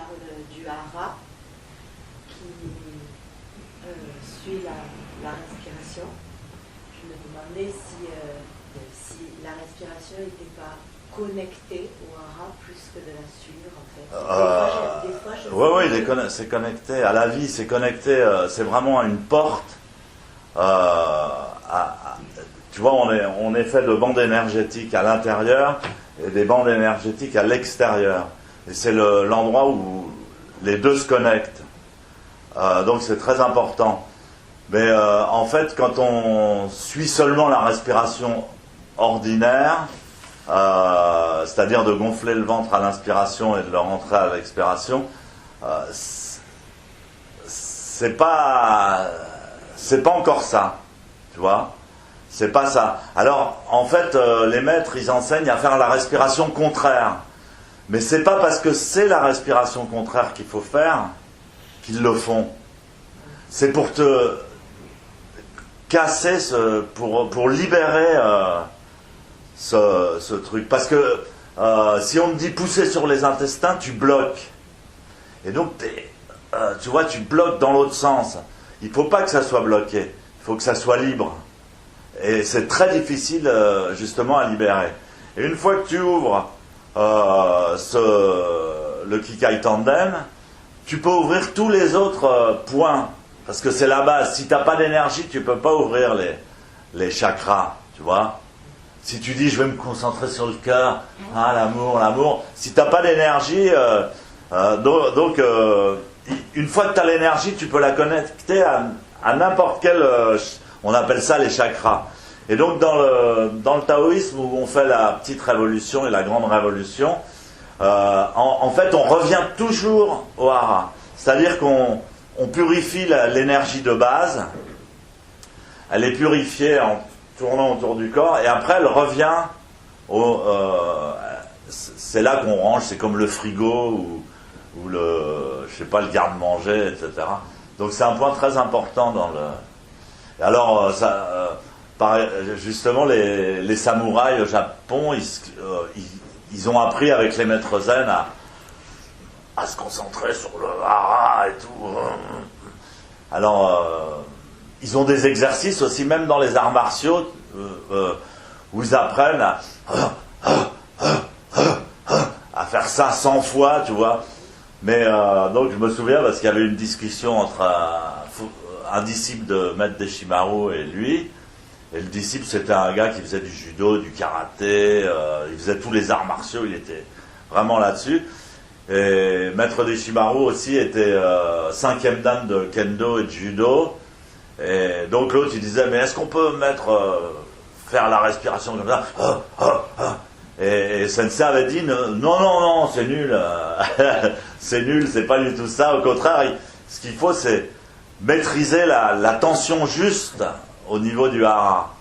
parle du hara qui suit la respiration. Je me demandais si la respiration n'était pas connectée au hara plus que de la suivre en fait. Oui, c'est connecté à la vie, c'est connecté, c'est vraiment une porte. Tu vois, on est fait de bandes énergétiques à l'intérieur et des bandes énergétiques à l'extérieur. Et c'est l'endroit où les deux se connectent. Donc c'est très important. Mais en fait, quand on suit seulement la respiration ordinaire, c'est-à-dire de gonfler le ventre à l'inspiration et de le rentrer à l'expiration, c'est pas encore ça, tu vois, c'est pas ça. Alors en fait, les maîtres ils enseignent à faire la respiration contraire, mais c'est pas parce que c'est la respiration contraire qu'il faut faire qu'ils le font. C'est pour te casser pour libérer ce truc. Parce que si on te dit pousser sur les intestins, tu bloques. Et donc, tu vois, tu bloques dans l'autre sens. Il ne faut pas que ça soit bloqué. Il faut que ça soit libre. Et c'est très difficile, justement, à libérer. Et une fois que tu ouvres le Kikai Tandem, tu peux ouvrir tous les autres points. Parce que c'est la base. Si tu n'as pas d'énergie, tu ne peux pas ouvrir les chakras. Tu vois ? Si tu dis, je vais me concentrer sur le cœur, l'amour. Si tu n'as pas d'énergie, une fois que tu as l'énergie, tu peux la connecter à n'importe quel... on appelle ça les chakras. Et donc, dans le taoïsme, où on fait la petite révolution et la grande révolution, en fait, on revient toujours au hara. C'est-à-dire qu'on purifie l'énergie de base. Elle est purifiée en tournant autour du corps, et après elle revient c'est là qu'on range, c'est comme le frigo ou le garde-manger, etc. Donc c'est un point très important dans le... Alors justement les samouraïs au Japon, ils ont appris avec les maîtres zen à se concentrer sur le hara et tout. Alors ils ont des exercices aussi, même dans les arts martiaux, où ils apprennent à faire ça 100 fois, tu vois. Mais donc je me souviens, parce qu'il y avait une discussion entre un disciple de Maître Deshimaru et lui. Et le disciple, c'était un gars qui faisait du judo, du karaté, il faisait tous les arts martiaux, il était vraiment là-dessus. Et Maître Deshimaru aussi était 5e dan de kendo et de judo. Et donc l'autre il disait, mais est-ce qu'on peut faire la respiration comme ça, et Sensei avait dit, non, c'est nul. C'est nul, c'est pas du tout ça. Au contraire, ce qu'il faut, c'est maîtriser la tension juste au niveau du hara.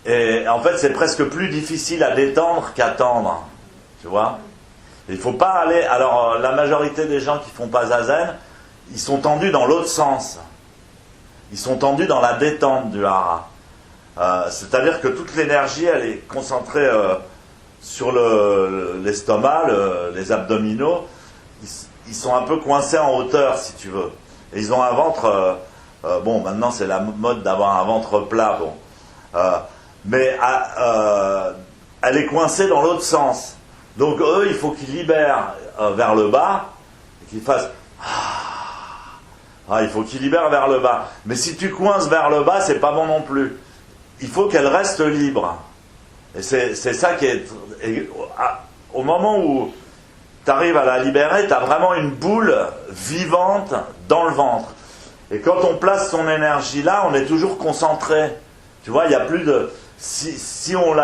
Et en fait, c'est presque plus difficile à détendre qu'à tendre, tu vois. Il faut pas aller... Alors, la majorité des gens qui font pas zazen, ils sont tendus dans l'autre sens. Ils sont tendus dans la détente du hara. C'est-à-dire que toute l'énergie, elle est concentrée sur l'estomac, les abdominaux. Ils sont un peu coincés en hauteur, si tu veux. Et ils ont un ventre... bon, maintenant, c'est la mode d'avoir un ventre plat, bon. Mais elle est coincée dans l'autre sens. Donc, eux, il faut qu'ils libèrent vers le bas, et qu'ils fassent... il faut qu'ils libèrent vers le bas. Mais si tu coinces vers le bas, c'est pas bon non plus. Il faut qu'elle reste libre. Et c'est ça qui est... au moment où tu arrives à la libérer, tu as vraiment une boule vivante dans le ventre. Et quand on place son énergie là, on est toujours concentré. Tu vois, il n'y a plus de... Si on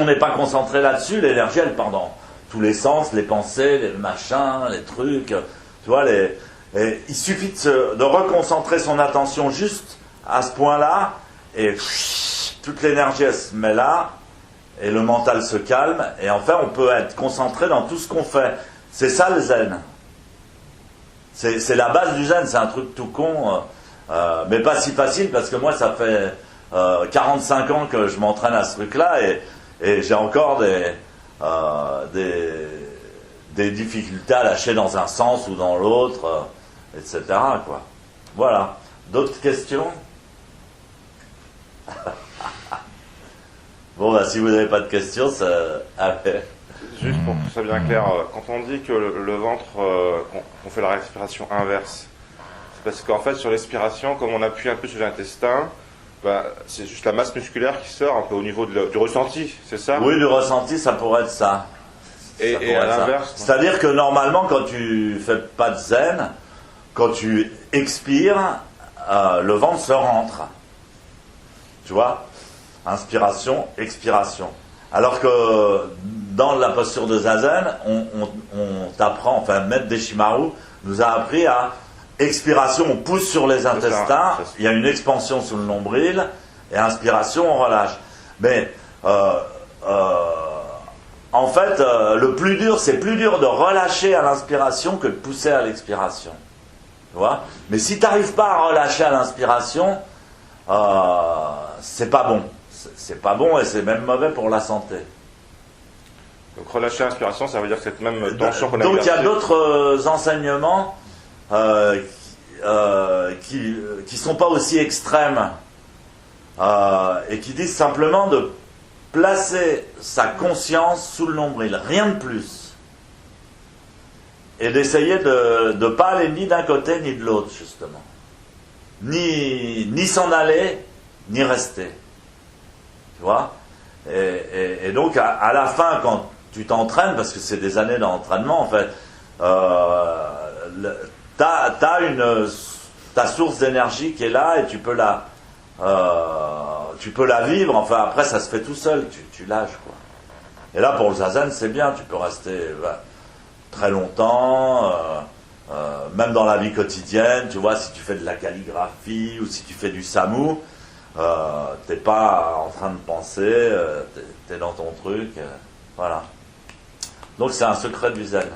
n'est pas concentré là-dessus, l'énergie, elle part dans tous les sens, les pensées, les machins, les trucs... Tu vois, il suffit de reconcentrer son attention juste à ce point-là, et toute l'énergie, elle se met là, et le mental se calme, et enfin, on peut être concentré dans tout ce qu'on fait. C'est ça le zen. C'est la base du zen, c'est un truc tout con, mais pas si facile, parce que moi, ça fait 45 ans que je m'entraîne à ce truc-là, et j'ai encore des des difficultés à lâcher dans un sens ou dans l'autre, etc. quoi. Voilà. D'autres questions? Bon, bah, si vous n'avez pas de questions, ça... Juste pour que ce soit bien clair, quand on dit que le ventre, qu'on fait la respiration inverse, c'est parce qu'en fait, sur l'expiration, comme on appuie un peu sur l'intestin, bah, c'est juste la masse musculaire qui sort un peu au niveau du ressenti, c'est ça? Oui, le ressenti, ça pourrait être ça. Et à l'inverse? C'est-à-dire que normalement, quand tu fais pas de zen, quand tu expires, le ventre se rentre. Tu vois? Inspiration, expiration. Alors que dans la posture de Zazen, on t'apprend, enfin, Maître Deshimaru nous a appris à expiration, on pousse sur les intestins, il y a une expansion sous le nombril, et inspiration, on relâche. Mais en fait, le plus dur, c'est plus dur de relâcher à l'inspiration que de pousser à l'expiration. Tu vois? Mais si tu n'arrives pas à relâcher à l'inspiration, c'est pas bon. C'est pas bon et c'est même mauvais pour la santé. Donc relâcher l'inspiration, ça veut dire que cette même tension qu'on a. Donc il y a d'autres enseignements qui sont pas aussi extrêmes et qui disent simplement de placer sa conscience sous le nombril, rien de plus, et d'essayer de ne pas aller ni d'un côté ni de l'autre, justement, ni s'en aller ni rester, tu vois. Et donc à la fin, quand tu t'entraînes, parce que c'est des années d'entraînement en fait, ta source d'énergie qui est là et tu peux la vivre. Enfin après ça se fait tout seul, tu lâches quoi. Et là pour le zazen c'est bien, tu peux rester très longtemps, même dans la vie quotidienne, tu vois, si tu fais de la calligraphie ou si tu fais du samu, t'es pas en train de penser, t'es dans ton truc, voilà. Donc c'est un secret du zen.